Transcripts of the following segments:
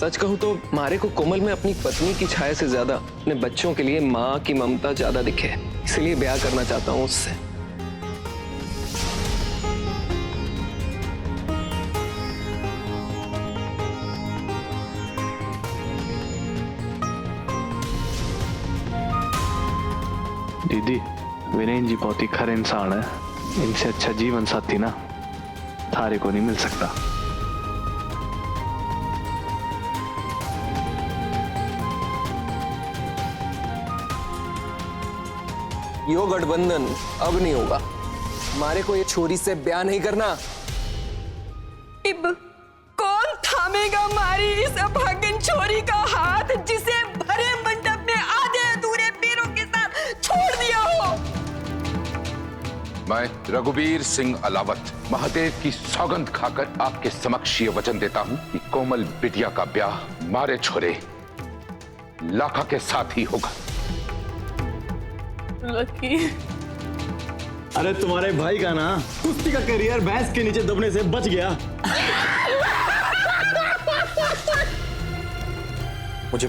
सच कहूं तो मारे को कोमल में अपनी पत्नी की छाया से ज्यादा अपने बच्चों के लिए माँ की ममता ज्यादा दिखे, इसलिए ब्याह करना चाहता हूं उससे। दीदी, वीरेन जी बहुत ही खरे इंसान है। इनसे अच्छा जीवन साथी ना थारे को नहीं मिल सकता। यो गठबंधन अब नहीं होगा। हमारे को ये छोरी से ब्याह नहीं करना। इब कौन थामेगा हमारी इस अभागन छोरी का हाथ जिसे भरे मंडप में आधे अधूरे पैरों के साथ छोड़ दिया हो। मैं रघुवीर सिंह अलावत महादेव की सौगंध खाकर आपके समक्ष ये वचन देता हूं कि कोमल बिटिया का ब्याह मारे छोरे लाखा के साथ ही होगा। लकी, अरे तुम्हारे भाई का ना कुश्ती का करियर भैंस के नीचे दबने से बच गया। मुझे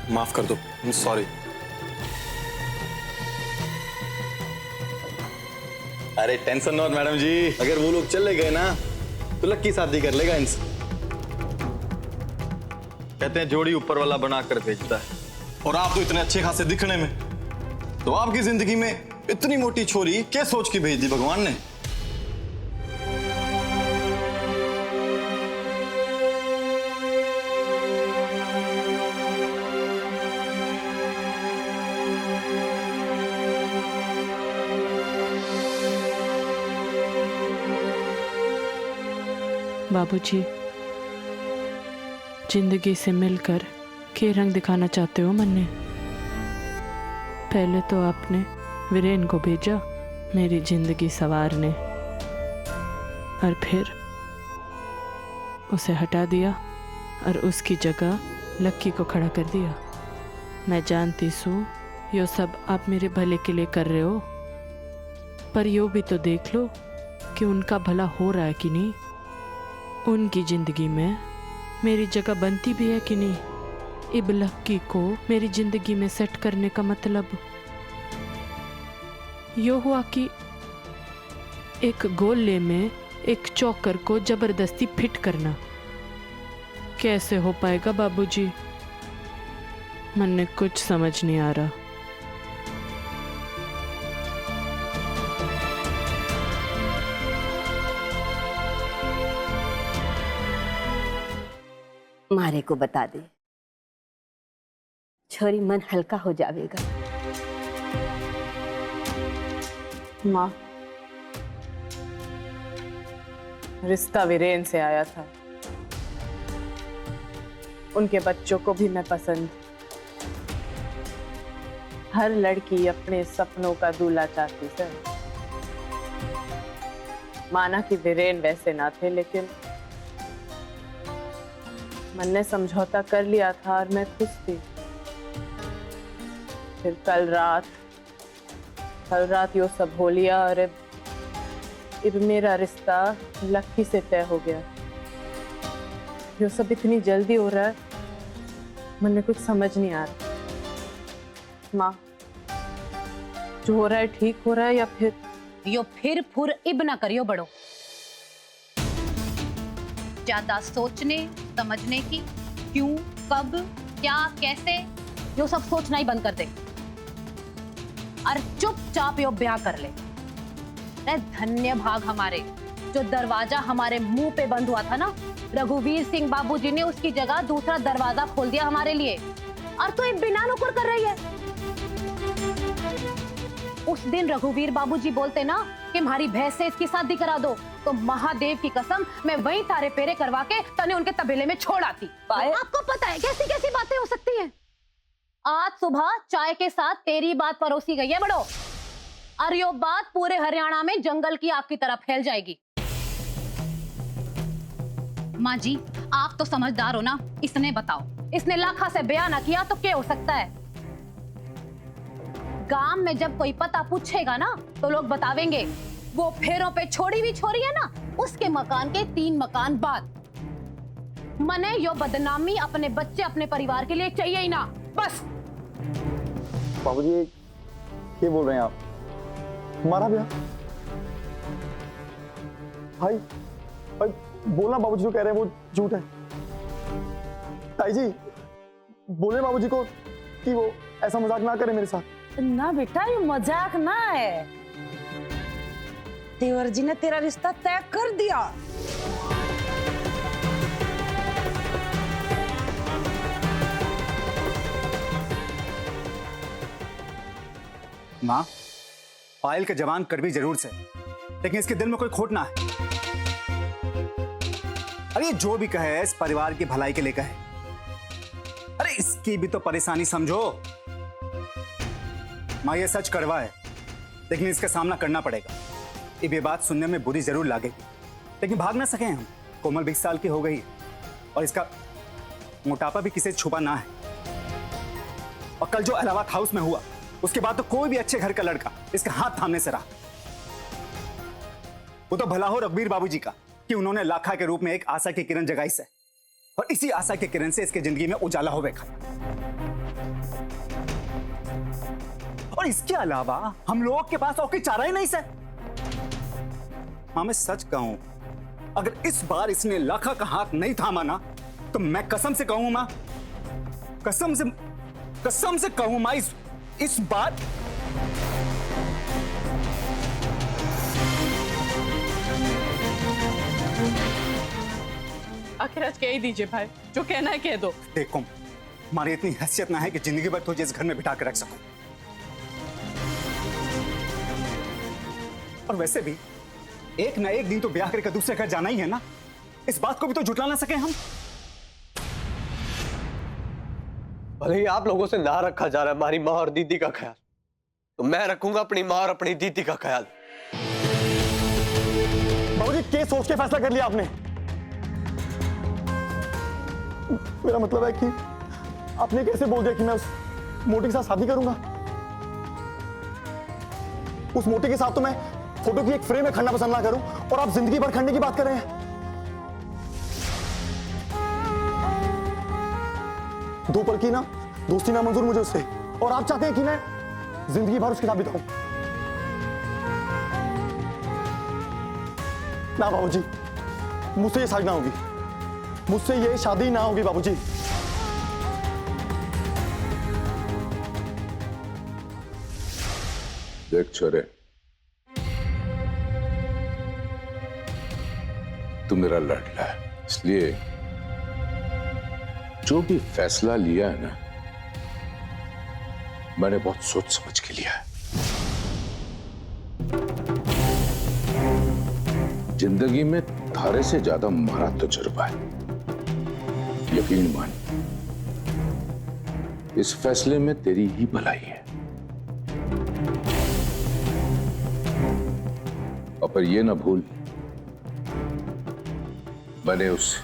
माफ कर दो, सॉरी। अरे टेंशन नॉट मैडम जी, अगर वो लोग चले गए ना तो लक्की शादी कर लेगा इनसे। कहते हैं जोड़ी ऊपर वाला बना कर भेजता है। और आप तो इतने अच्छे खासे दिखने में, तो आपकी जिंदगी में इतनी मोटी छोरी क्या सोच के भेज दी भगवान ने। बाबूजी, जिंदगी से मिलकर के रंग दिखाना चाहते हो मन्ने? पहले तो आपने वीरेन को भेजा मेरी जिंदगी संवारने, और फिर उसे हटा दिया और उसकी जगह लक्की को खड़ा कर दिया। मैं जानती हूँ यो सब आप मेरे भले के लिए कर रहे हो, पर यो भी तो देख लो कि उनका भला हो रहा है कि नहीं। उनकी जिंदगी में मेरी जगह बनती भी है कि नहीं। इब लक्की को मेरी जिंदगी में सेट करने का मतलब यो हुआ कि एक गोले में एक चौकर को जबरदस्ती फिट करना। कैसे हो पाएगा बाबूजी? मन कुछ समझ नहीं आ रहा। मारे को बता दे, छोरी मन हल्का हो जाएगा। माँ, रिश्ता वीरेन से आया था। उनके बच्चों को भी मैं पसंद। हर लड़की अपने सपनों का दूल्हा चाहती है। माना कि वीरेन वैसे ना थे, लेकिन मन ने समझौता कर लिया था और मैं खुश थी। फिर कल रात यो सब हो लिया और अब मेरा रिश्ता लक्की से तय हो गया। यो सब इतनी जल्दी हो रहा है, मन में कुछ समझ नहीं आ रहा। माँ, जो हो रहा है ठीक हो रहा है या फिर यो फिर फुर इब ना करियो बड़ो। ज्यादा सोचने समझने की क्यों, कब, क्या, कैसे, यो सब सोचना ही बंद कर दे और चुपचाप यो ब्याह कर ले। धन्य भाग हमारे, जो दरवाजा हमारे मुंह पे बंद हुआ था ना, रघुवीर सिंह बाबूजी ने उसकी जगह दूसरा दरवाजा खोल दिया हमारे लिए। और तो ये बिना नुकुर कर रही है। उस दिन रघुवीर बाबूजी बोलते ना कि हमारी भैंस से इसकी शादी करा दो, तो महादेव की कसम मैं वहीं तारे पेरे करवा के तने उनके तबेले में छोड़ आती। आपको पता है कैसी कैसी बातें हो सकती हैं। आज सुबह चाय के साथ तेरी बात परोसी गई है बड़ो, और यो बात पूरे हरियाणा में जंगल की आग की तरह फैल जाएगी। माँ जी, आप तो समझदार हो ना, इसने बताओ, इसने लाखा से ब्याह ना किया तो क्या हो सकता है? गांव में जब कोई पता पूछेगा ना तो लोग बतावेंगे वो फेरों पे छोड़ी हुई छोरी है ना, उसके मकान के 3 मकान बाद। मने यो बदनामी अपने बच्चे अपने परिवार के लिए चाहिए ही ना, बस। बाबूजी ये बोल रहे हैं आप? हमारा ब्याह? भाई भाई बोलना, बाबूजी जो कह रहे हैं वो झूठ है। ताई जी बोले बाबूजी को कि वो ऐसा मजाक ना करे मेरे साथ। ना बेटा, ये मजाक ना है। देवर जी ने तेरा रिश्ता तय कर दिया। माँ, पायल के जवान कड़वी जरूर से, लेकिन इसके दिल में कोई खोट ना है। अरे ये जो भी कहे इस परिवार की भलाई के लिए कहे। अरे इसकी भी तो परेशानी समझो। माँ ये सच कड़वा है, लेकिन इसका सामना करना पड़ेगा। ये बात सुनने में बुरी जरूर लगेगी, लेकिन भाग ना सके हम। कोमल 20 साल की हो गई और इसका मोटापा भी किसी से छुपा ना है। और कल जो इलाहाबाद हाउस में हुआ, उसके बाद तो कोई भी अच्छे घर का लड़का इसका हाथ थामने से रहा। वो तो भला हो रघुवीर बाबूजी का कि उन्होंने लाखा के रूप में एक आशा की किरण जगाई से, और इसी आशा की किरण से इसके जिंदगी में उजाला हो बैठा। और इसके अलावा हम लोगों के पास और कोई चारा ही नहीं से। हाँ मैं सच कहूं, अगर इस बार इसने लाखा का हाथ नहीं थामा ना, तो मैं कसम से कहूं मां, कसम से कहूं मां, इस बात आखिर आज कह ही दीजिए भाई, जो कहना है कह दो। देखो हमारी इतनी हैसियत ना है कि जिंदगी भर तुझे इस घर में बिठा कर रख सकूं। और वैसे भी एक ना एक दिन तो ब्याह करके दूसरे घर जाना ही है ना। इस बात को भी तो जुटला ना सके हम। भले ही आप लोगों से ना रखा जा रहा है हमारी माँ और दीदी का ख्याल, तो मैं रखूंगा अपनी माँ और अपनी दीदी का ख्याल। बाबूजी क्या सोच के फैसला कर लिया आपने? मेरा मतलब है कि आपने कैसे बोल दिया कि मैं उस मोटी के साथ शादी करूंगा? उस मोटी के साथ तो मैं फोटो की एक फ्रेम में खड़ना पसंद ना करूं, और आप जिंदगी भर खड़ने की बात कर रहे हैं। दो पल की ना दोस्ती ना मंजूर मुझे उससे, और आप चाहते हैं कि मैं जिंदगी भर उसके साथ बिताऊं। ना बाबूजी, मुझसे ये शादी ना होगी, मुझसे ये शादी ना होगी बाबूजी। देख छोरे, तू मेरा लड़का है, इसलिए जो भी फैसला लिया है ना, मैंने बहुत सोच समझ के लिया है। जिंदगी में थारे से ज्यादा हमारा तजुर्बा है, यकीन मान। इस फैसले में तेरी ही भलाई है। और पर ये ना भूल, मैंने उस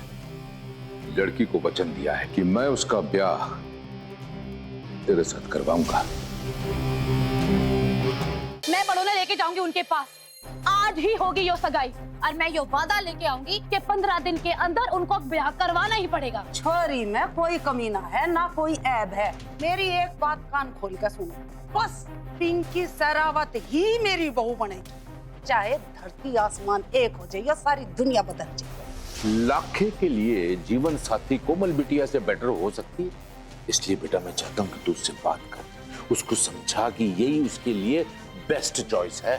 लड़की को वचन दिया है कि मैं उसका ब्याह तेरे साथ करवाऊंगा। मैं बड़ोले लेके जाऊंगी उनके पास, आज ही होगी यो सगाई, और मैं यो वादा लेके आऊंगी कि 15 दिन के अंदर उनको ब्याह करवाना ही पड़ेगा। छोरी में कोई कमी ना है, ना कोई ऐब है। मेरी एक बात कान खोल कर सुनो, बस पिंकी सरावत ही मेरी बहू बनेगी, चाहे धरती आसमान एक हो जाए या सारी दुनिया बदल जाए। लाखे के लिए जीवन साथी कोमल बिटिया से बेटर हो सकती है, इसलिए बेटा मैं चाहता हूं कि तू उससे बात कर, उसको समझा कि यही उसके लिए बेस्ट चॉइस है।